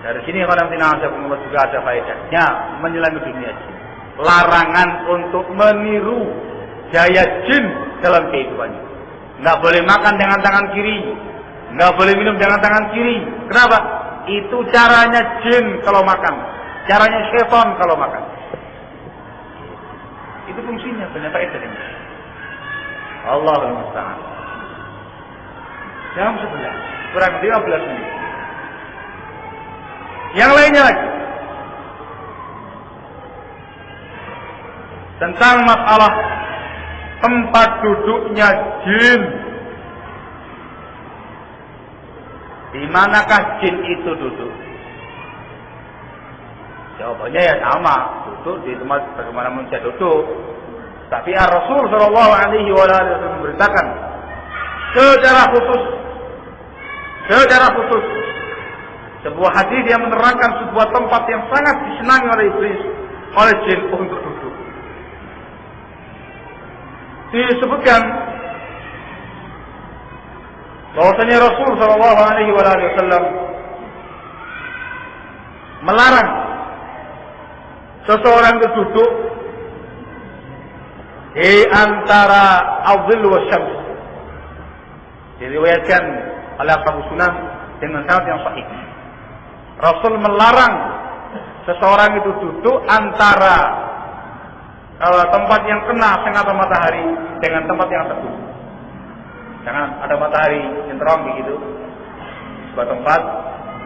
dari sini kadang-kadang juga ada faedahnya menyelami dunia jin. Larangan untuk meniru gaya jin dalam kehidupannya. Nggak boleh makan dengan tangan kiri, nggak boleh minum dengan tangan kiri. Kenapa? Itu caranya jin kalau makan, caranya syaitan kalau makan. Itu fungsinya, banyak faedahnya. Allahul musta'an. Jam 11, kurang 15 menit. Yang lainnya lagi tentang masalah tempat duduknya jin. Di manakah jin itu duduk? Jawabannya ya sama, duduk di tempat bagaimana manusia duduk. Tapi Rasul Shallallahu Alaihi Wasallam memberitakan secara khusus sebuah hadis yang menerangkan sebuah tempat yang sangat disenangi oleh iblis, oleh jin untuk duduk. Disebutkan bahwasanya Rasul Shallallahu Alaihi Wasallam melarang seseorang itu duduk di antara al-dhil wa syams. Diriwayatkan oleh Abu Sunan dengan sanad yang sahih. Rasul melarang seseorang itu duduk antara tempat yang kena sinar matahari dengan tempat yang teduh. Jangan ada matahari yang terang begitu, sebuah tempat,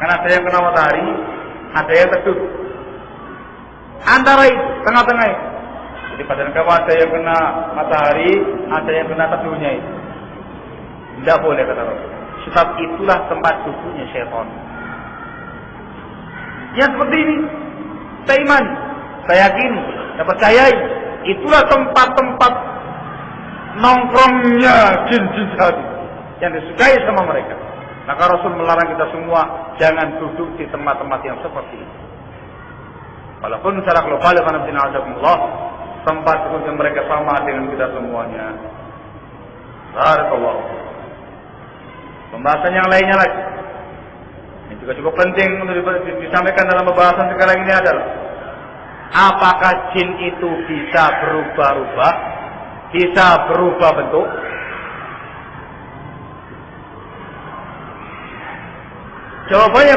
karena ada yang kena matahari, ada yang teduh. Antara itu, tengah-tengah itu. Jadi badan kamu ada yang kena matahari, ada yang kena teduhnya itu. Tidak boleh kata Rasul. Sebab itulah tempat duduknya syaitan. Yang seperti ini, saya iman, saya yakin, saya percayai, itulah tempat-tempat nongkrongnya jin-jin jahat yang disukai sama mereka. Maka Rasul melarang kita semua jangan duduk di tempat-tempat yang seperti ini. Walaupun secara global, tempat duduk mereka sama dengan kita semuanya. Barakallahu. Pembahasan yang lainnya lagi, ini juga cukup penting untuk disampaikan dalam pembahasan sekarang ini adalah apakah jin itu bisa berubah-ubah, bisa berubah bentuk? Jawabannya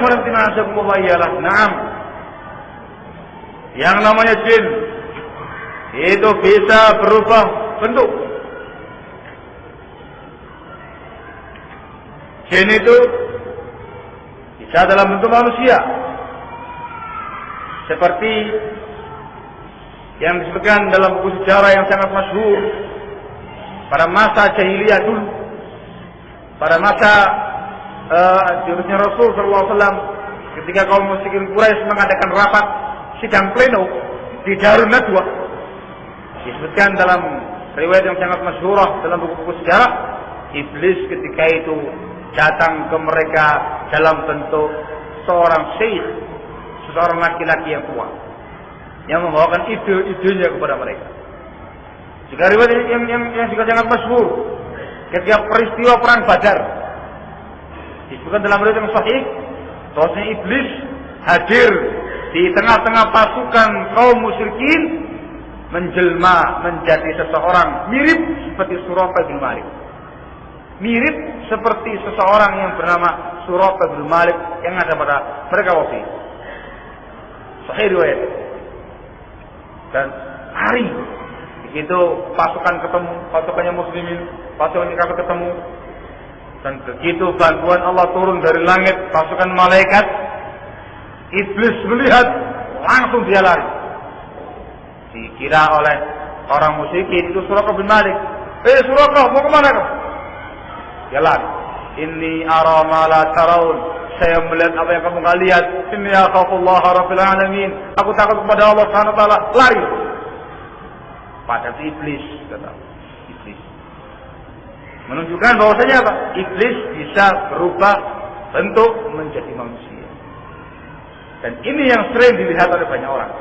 ialah na'am. Yang namanya jin itu bisa berubah bentuk. Jin itu bisa dalam bentuk manusia, seperti yang disebutkan dalam buku sejarah yang sangat masyhur pada masa jahiliyah dulu, pada masa jurusnya Rasul SAW, ketika kaum musyrikin Quraisy mengadakan rapat sidang pleno di Darun Nadwa. Disebutkan dalam riwayat yang sangat masyhurah dalam buku-buku sejarah, iblis ketika itu datang ke mereka dalam bentuk seorang syekh, seorang laki-laki yang tua, yang membawakan ide-idenya kepada mereka. Juga riwayat yang juga sangat masyhur ketika peristiwa perang Badar, disebutkan dalam riwayat yang sahih bahwasanya iblis hadir di tengah-tengah pasukan kaum musyrikin menjelma menjadi seseorang mirip seperti Suraqah bin Malik. Mirip seperti seseorang yang bernama Suraqah bin Malik yang ada pada mereka waktu itu. Sahih riwayat. Dan hari begitu pasukan ketemu, pasukannya muslimin, pasukannya kafir ketemu, dan begitu bantuan Allah turun dari langit, pasukan malaikat, iblis melihat langsung dia lari. Dikira oleh orang musyrikin itu Suraqah bin Malik. Suraqah, mau kemana kamu? Dia lari. Inni ara ma la taraun. Saya melihat apa yang kamu nggak lihat. Inni akhafullah rabbil alamin. Aku takut kepada Allah Subhanahu wa taala. Lari. Pada iblis, kata iblis. Menunjukkan bahwasanya apa? Iblis bisa berubah bentuk menjadi manusia. Dan ini yang sering dilihat oleh banyak orang.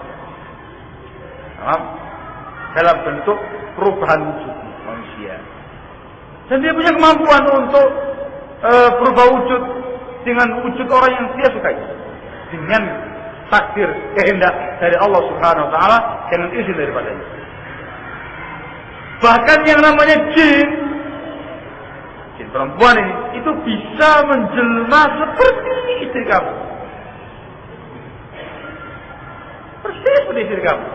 Dalam bentuk perubahan wujud manusia. Dan dia punya kemampuan untuk berubah wujud dengan wujud orang yang dia sukai. Dengan takdir, kehendak dari Allah Subhanahu wa taala, dengan izin daripadanya. Bahkan yang namanya jin perempuan ini, itu bisa menjelma seperti istri kamu. Persis seperti istri kamu.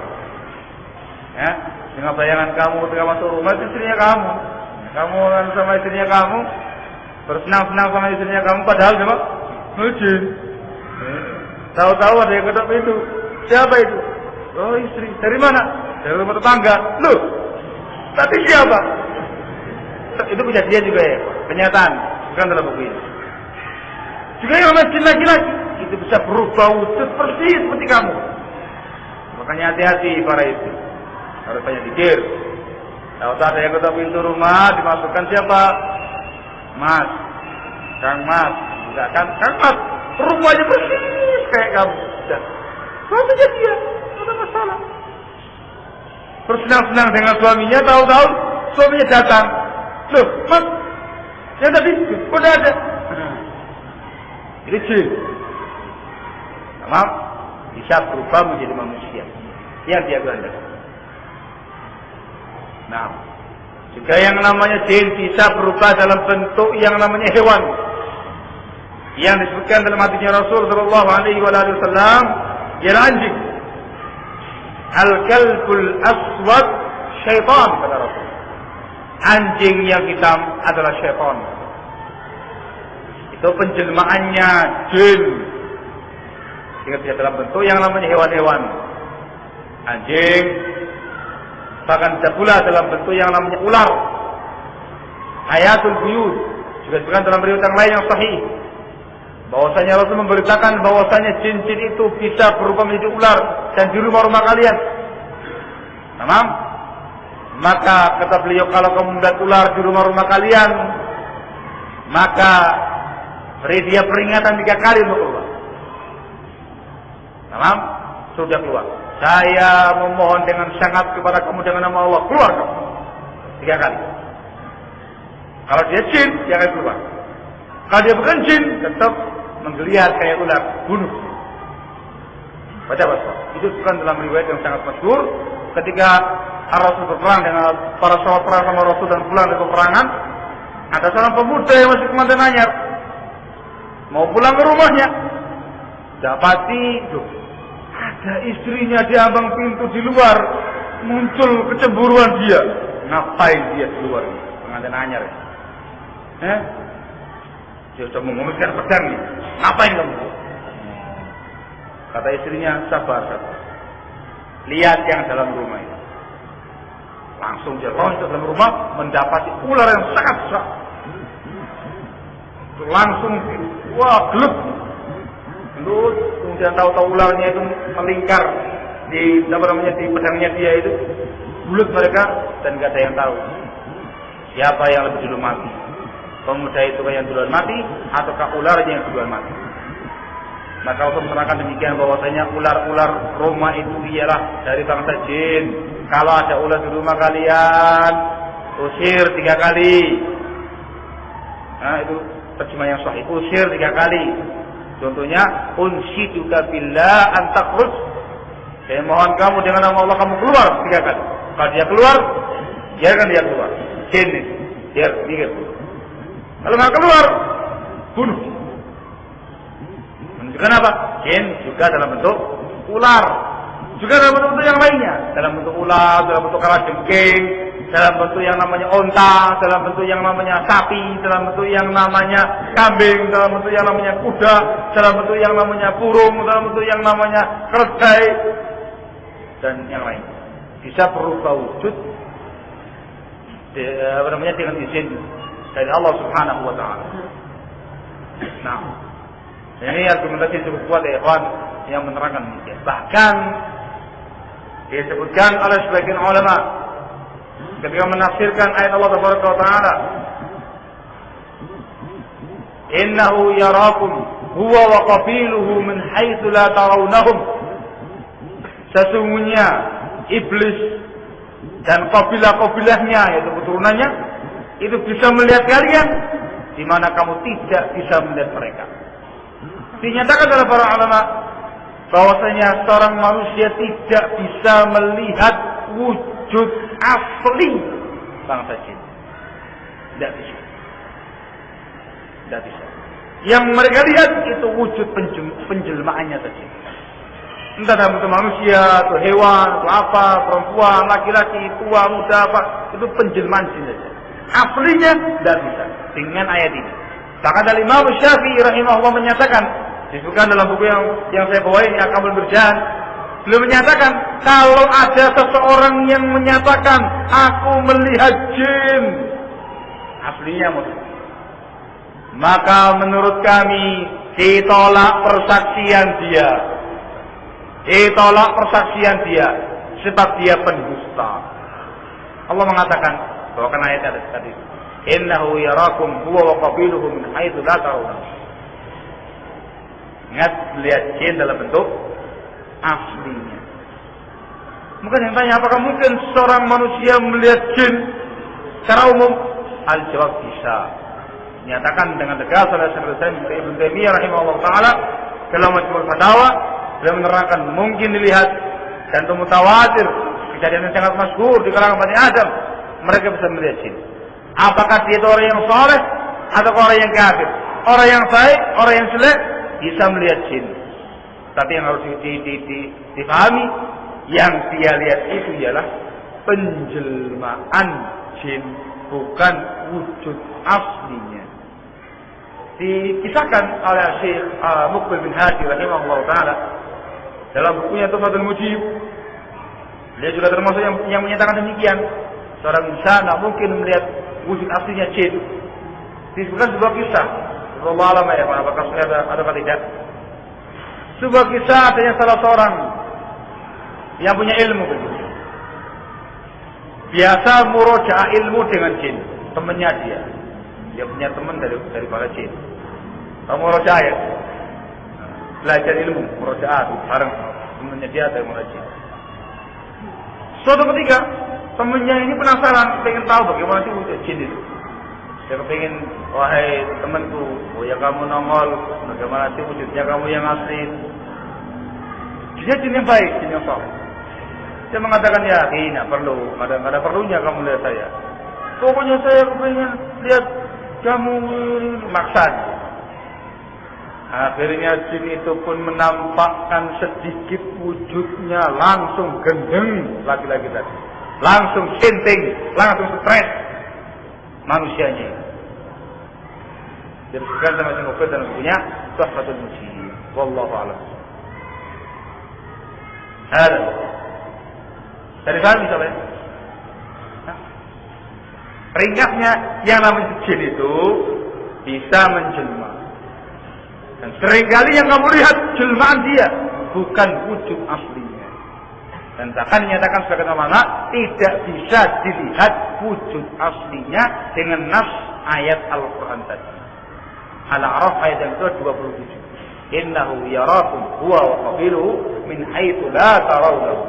Ya, dengan bayangan kamu ketika masuk rumah itu istrinya kamu. Kamu sama istrinya kamu, bersenang-senang sama istrinya kamu, padahal cuma jin. Tahu-tahu ada yang ketok pintu. Siapa itu? Oh, istri. Dari mana? Dari rumah tetangga. Loh, tapi siapa? Itu kejadian juga ya, kenyataan, bukan dalam buku ini. Juga yang namanya jin laki-laki itu bisa berubah wujud persis seperti kamu. Makanya hati-hati para istri, harus banyak zikir. Tahu-tahu ada yang ketok pintu rumah, dimasukkan siapa? Mas, Kang Mas, enggak kan? Kang Mas, rumahnya persis kayak kamu. Suatu dia, tidak ada masalah. Bersenang-senang dengan suaminya, tahu-tahu suaminya datang. Loh, Mas, yang tadi udah ada. Ini jin. Maaf, bisa berubah menjadi manusia yang dia kehendaki. Nah, juga yang namanya jin bisa berubah dalam bentuk yang namanya hewan. Yang disebutkan dalam hadisnya Rasul sallallahu alaihi wasallam, ialah anjing. Al-kalbul aswad syaitan, kata Rasul. Anjing yang hitam adalah syaitan. Itu penjelmaannya jin. Sehingga bisa dalam bentuk yang namanya hewan-hewan. Anjing. Bahkan bisa pula dalam bentuk yang namanya ular. Hayatul buyut. Juga disebutkan dalam riwayat yang lain yang sahih. Bahwasanya Rasul memberitakan bahwasanya jin-jin itu bisa berubah menjadi ular dan di rumah-rumah kalian. Tamam? Maka kata beliau, kalau kamu melihat ular di rumah-rumah kalian, maka beri dia peringatan 3 kali untuk keluar. Tamam? Sudah keluar. Saya memohon dengan sangat kepada kamu dengan nama Allah, keluar kamu. 3 kali. Kalau dia jin, dia akan keluar. Kalau dia bukan jin, tetap menggeliat kayak ular, bunuh. Baca bahasa. Itu bukan dalam riwayat yang sangat masyhur. Ketika Rasul berperang dengan para sahabat perang sama Rasul dan pulang dari peperangan, ada seorang pemuda yang masih kemanten anyar, mau pulang ke rumahnya, dapati ada istrinya di ambang pintu di luar. Muncul kecemburuan dia. Ngapain dia di luar? Pengantin anyar ya? Dia sudah mengumuskan pedang nih. Ngapain kamu? Kata istrinya, sabar. Lihat yang dalam rumah ini. Langsung dia loncat dalam rumah, mendapati ular yang sangat besar. Langsung, wah, gelap. Terus kemudian tahu-tahu ularnya itu melingkar di di pedangnya dia itu, bulat mereka, dan gak ada yang tahu siapa yang lebih dulu mati. Pemuda itu yang duluan mati, ataukah ularnya yang duluan mati. Maka Allah menerangkan demikian bahwasanya ular-ular Roma itu ialah dari bangsa jin. Kalau ada ular di rumah kalian, usir 3 kali. Nah, itu terjemah yang sahih. Usir 3 kali. Contohnya, unsyiduka billah an takhruj Saya mohon kamu dengan nama Allah kamu keluar 3 kali. Kalau dia keluar, biarkan dia keluar. Jin itu, biar dia keluar. Kalau nggak keluar, bunuh. Menunjukkan apa? Jin juga dalam bentuk ular, juga dalam bentuk yang lainnya, dalam bentuk ular, dalam bentuk kalajengking, dalam bentuk yang namanya onta, dalam bentuk yang namanya sapi, dalam bentuk yang namanya kambing, dalam bentuk yang namanya kuda, dalam bentuk yang namanya burung, dalam bentuk yang namanya keledai, dan yang lain. Bisa berubah wujud dengan izin dari Allah Subhanahu wa taala. Nah, ini argumentasi cukup kuat ya ikhwan yang menerangkan demikian. Bahkan disebutkan oleh sebagian ulama ketika menafsirkan ayat Allah Taala, "Innahu yarakum huwa wa qabiluhu min haitsu la tarawnahum." Sesungguhnya iblis dan kabilah-kabilahnya, yaitu keturunannya, itu bisa melihat kalian di mana kamu tidak bisa melihat mereka. Dinyatakan oleh para ulama bahwasanya seorang manusia tidak bisa melihat wujud asli bangsa jin. Tidak bisa. Tidak bisa. Yang mereka lihat itu wujud penjelmaannya saja. Entah dalam bentuk manusia, atau hewan, atau apa, perempuan, laki-laki, tua, muda, apa, itu penjelmaan jin saja. Aslinya tidak bisa dengan ayat ini. Bahkan dari Imam Syafi'i rahimahullah menyatakan, disebutkan dalam buku yang saya bawa ini, Akamul Birjan, beliau menyatakan kalau ada seseorang yang menyatakan aku melihat jin, aslinya maka menurut kami ditolak persaksian dia. Ditolak persaksian dia sebab dia pendusta. Allah mengatakan bahwa kan ayat tadi, "Innahu yarakum huwa wa qabiluhu min haitsu la tarawun." Ingat, melihat jin dalam bentuk aslinya. Mungkin yang tanya, apakah mungkin seorang manusia melihat jin secara umum? Al-jawab bisa. Nyatakan dengan tegas oleh Syekhul Islam Ibnu Taimiyah rahimahullah taala dalam Majmu' Fatawa. Beliau menerangkan mungkin dilihat dan itu mutawatir, kejadian yang sangat masyhur di kalangan Bani Adam, mereka bisa melihat jin. Apakah dia itu orang yang saleh atau orang yang kafir? Orang yang baik, orang yang jelek bisa melihat jin. Tapi yang harus dipahami, yang dia lihat itu ialah penjelmaan jin, bukan wujud aslinya. Dikisahkan oleh Syekh Muqbil bin Hadi rahimahullah taala dalam bukunya Tuhfatul Mujib. Dia juga termasuk yang menyatakan demikian. Seorang insan tak mungkin melihat wujud aslinya jin. Disebutkan sebuah kisah. Allah alam ya, apakah ada atau tidak? Sebuah kisah adanya salah seorang yang punya ilmu begitu. Biasa murojaah ilmu dengan jin, temannya dia. Dia punya teman dari para jin. Kamu murojaah ya? Belajar ilmu, murojaah bareng temannya dia dari para jin. Suatu ketika temannya ini penasaran, pengen tahu bagaimana sih wujud jin itu. Dia pengen, wahai temanku, ya kamu nongol, bagaimana sih wujudnya kamu yang asli? Dia jin yang baik, jin yang saleh. Dia mengatakan, ya tidak perlu, nggak ada perlunya kamu lihat saya. Pokoknya saya pengen lihat kamu, maksa. Akhirnya jin itu pun menampakkan sedikit wujudnya, langsung gendeng laki-laki tadi, langsung sinting, langsung stres manusianya. Jadi sekarang sama Syekh Muqbil dan bukunya Tuhfatul Mujib. Wallahu a'lam. Ada. Dari sana misalnya, ringkasnya yang namanya jin itu bisa menjelma. Dan seringkali yang kamu lihat jelmaan dia, bukan wujud aslinya. Dan bahkan dinyatakan sebagai ulama tidak bisa dilihat wujud aslinya dengan nas ayat Al-Quran tadi. Al-A'raf ayat yang ke-27. Innahu yarakum huwa wa qabiluhu min haitsu la tarawnahu.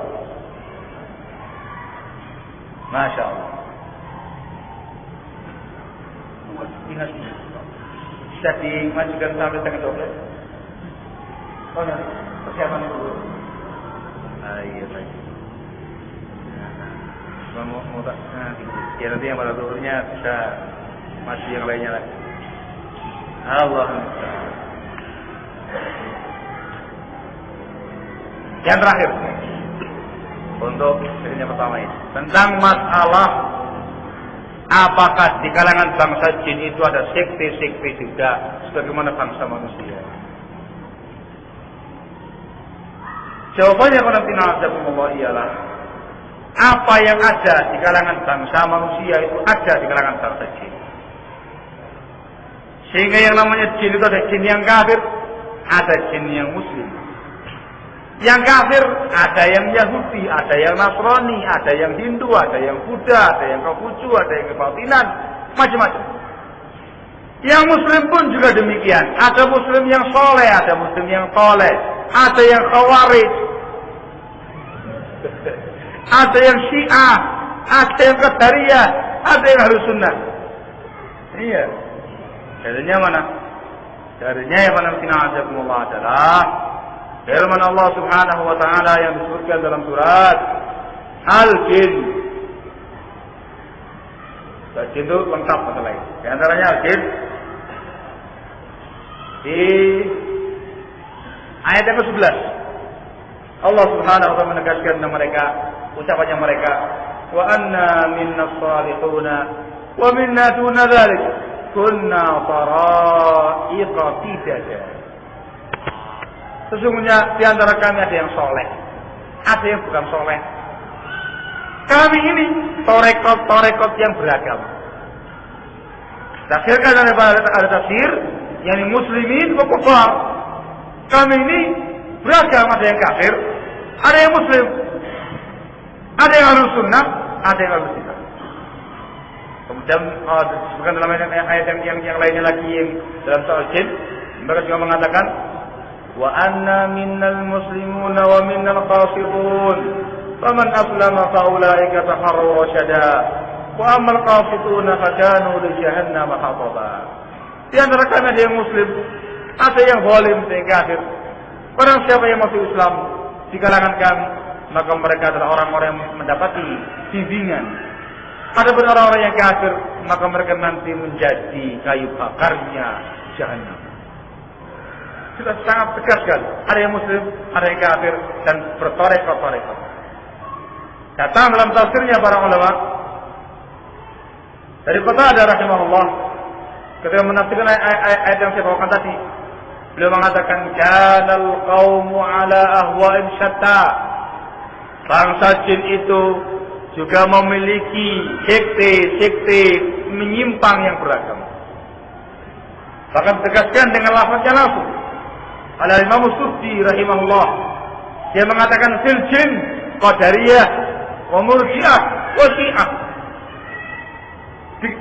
Masya Allah. Bisa dimajukan sampai tengah 12. Oh ya, persiapan dulu. Iya tadi. Mau tak? Ya nanti yang pada turunnya bisa masih yang lainnya lagi. Allah. Yang terakhir untuk sesinya pertama ini tentang masalah apakah di kalangan bangsa jin itu ada sekte-sekte juga sebagaimana bangsa manusia. Jawabannya Allah ialah apa yang ada di kalangan bangsa manusia itu ada di kalangan bangsa jin. Sehingga yang namanya jin itu ada jin yang kafir, ada jin yang muslim. Yang kafir ada yang Yahudi, ada yang Nasrani, ada yang Hindu, ada yang Buddha, ada yang Konghucu, ada yang kebatinan, macam-macam. Yang muslim pun juga demikian. Ada muslim yang soleh, ada muslim yang toleh, ada yang khawarij, ada yang syiah, ada yang qadariyah, ada yang ahlus sunnah. Iya. Jadinya mana? Jadinya yang mana Allah adalah firman Allah Subhanahu wa taala yang disebutkan dalam surat Al-Jin. Jin itu lengkap masalah ini. Di antaranya Al-Jin di ayat yang ke-11. Allah Subhanahu wa taala menegaskan tentang mereka, ucapannya mereka, wa anna minnas salihuna wa minna duna dzalik kunna tara'iqa qidada. Sesungguhnya di antara kami ada yang soleh, ada yang bukan soleh. Kami ini torekot yang beragam. Tafsirkan ada tafsir yang muslimin wa kufar. Kami ini beragam, ada yang kafir, ada yang muslim, ada yang ahlus sunnah, ada yang ahlus bidah. Kemudian disebutkan dalam ayat yang lainnya lagi yang dalam soal jin, mereka juga mengatakan wa anna minnal muslimuna wa minnal qasitun faman aslama fa ulaika taharraw rasyada wa ammal qasituna fakanu li jahannam hataba. Di antara kami ada yang muslim, ada yang zalim, ada yang kafir. Barang siapa yang masuk Islam di kalangan kami, maka mereka adalah orang-orang yang mendapati bimbingan. Adapun orang-orang yang kafir, maka mereka nanti menjadi kayu bakarnya jahannam. Sudah sangat tegas sekali. Ada yang muslim, ada yang kafir, dan bertorek-torek. Datang dalam tafsirnya para ulama dari Qatadah rahimahullah, ketika menafsirkan ayat yang saya bawakan tadi, beliau mengatakan kanal qaumu ala ahwa'in syatta. Bangsa jin itu juga memiliki sekte menyimpang yang beragam. Bahkan ditegaskan dengan lafaznya langsung. Al-Imam Sufdi rahimahullah, dia mengatakan fil jin qadariyah wa murji'ah wa syiah.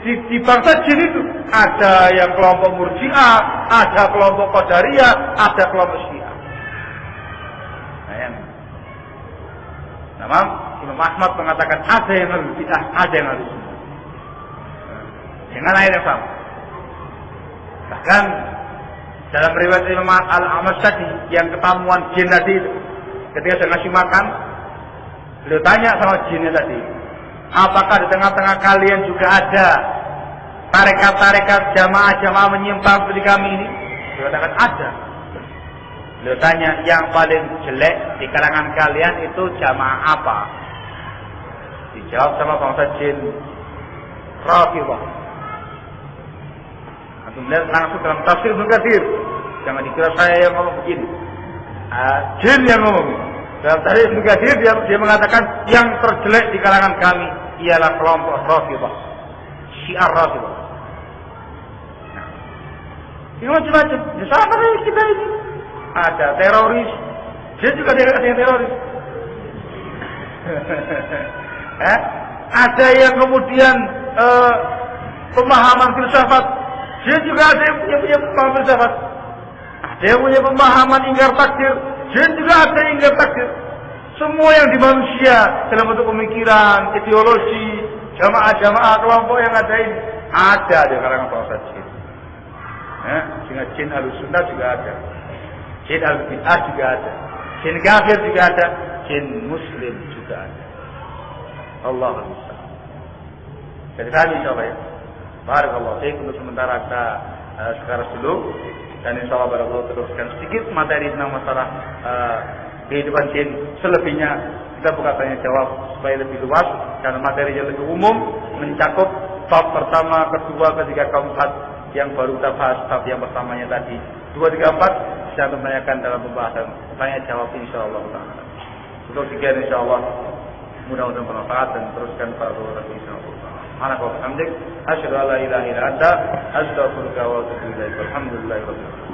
Di bangsa jin itu ada yang kelompok murji'ah, ada kelompok qadariyah, ada kelompok syiah. Nah, Imam Ahmad mengatakan ada yang harus bid'ah, ada yang harus sunnah. Dengan ayat yang sama. Bahkan dalam riwayat Imam Al-Amash tadi yang ketamuan jin tadi, ketika saya ngasih makan, beliau tanya sama jinnya tadi, apakah di tengah-tengah kalian juga ada tarekat-tarekat jamaah-jamaah menyimpang seperti kami ini? Beliau katakan ada. Beliau tanya, yang paling jelek di kalangan kalian itu jamaah apa? Dijawab sama bangsa jin, Rafidhah. Antum lihat langsung dalam tafsir Ibnu Katsir. Jangan dikira saya yang ngomong begini. Jin yang ngomong. Dalam tafsir Ibnu Katsir dia mengatakan yang terjelek di kalangan kami ialah kelompok Rafidhah, Syiah Rafidhah. Nah, ini macam-macam. Ya sama kayak kita ini. Ada teroris, dia juga ada yang teroris. Ada yang kemudian pemahaman filsafat, dia juga ada yang punya pemahaman filsafat. Ada yang punya pemahaman ingkar takdir, dia juga ada yang ingkar takdir. Semua yang di manusia dalam bentuk pemikiran, ideologi, jamaah-jamaah kelompok yang ada ini ada di kalangan bangsa jin. Sehingga jin Ahlus Sunnah juga ada. Jin al-bid'ah juga ada. Jin kafir juga ada. jin muslim juga ada. Allahul musta'an. Jadi tadi insyaallah ya. Barakallahu fiik, untuk sementara kita sekarang dulu, dan insyaallah barakallahu teruskan sedikit materi tentang masalah kehidupan jin. Selebihnya kita buka tanya jawab supaya lebih luas, karena materinya lebih umum, mencakup bab pertama, kedua, ketiga, keempat yang baru kita bahas. Bab yang pertamanya tadi 2, 3, 4 bisa menanyakan dalam pembahasan tanya jawab insyaallah taala. Untuk sekian insyaallah mudah-mudahan bermanfaat dan teruskan para ulama insyaallah. Ana wa bihamdik asyhadu an la ilaha illa anta astaghfiruka wa atubu ilaik. Alhamdulillahirabbil alamin.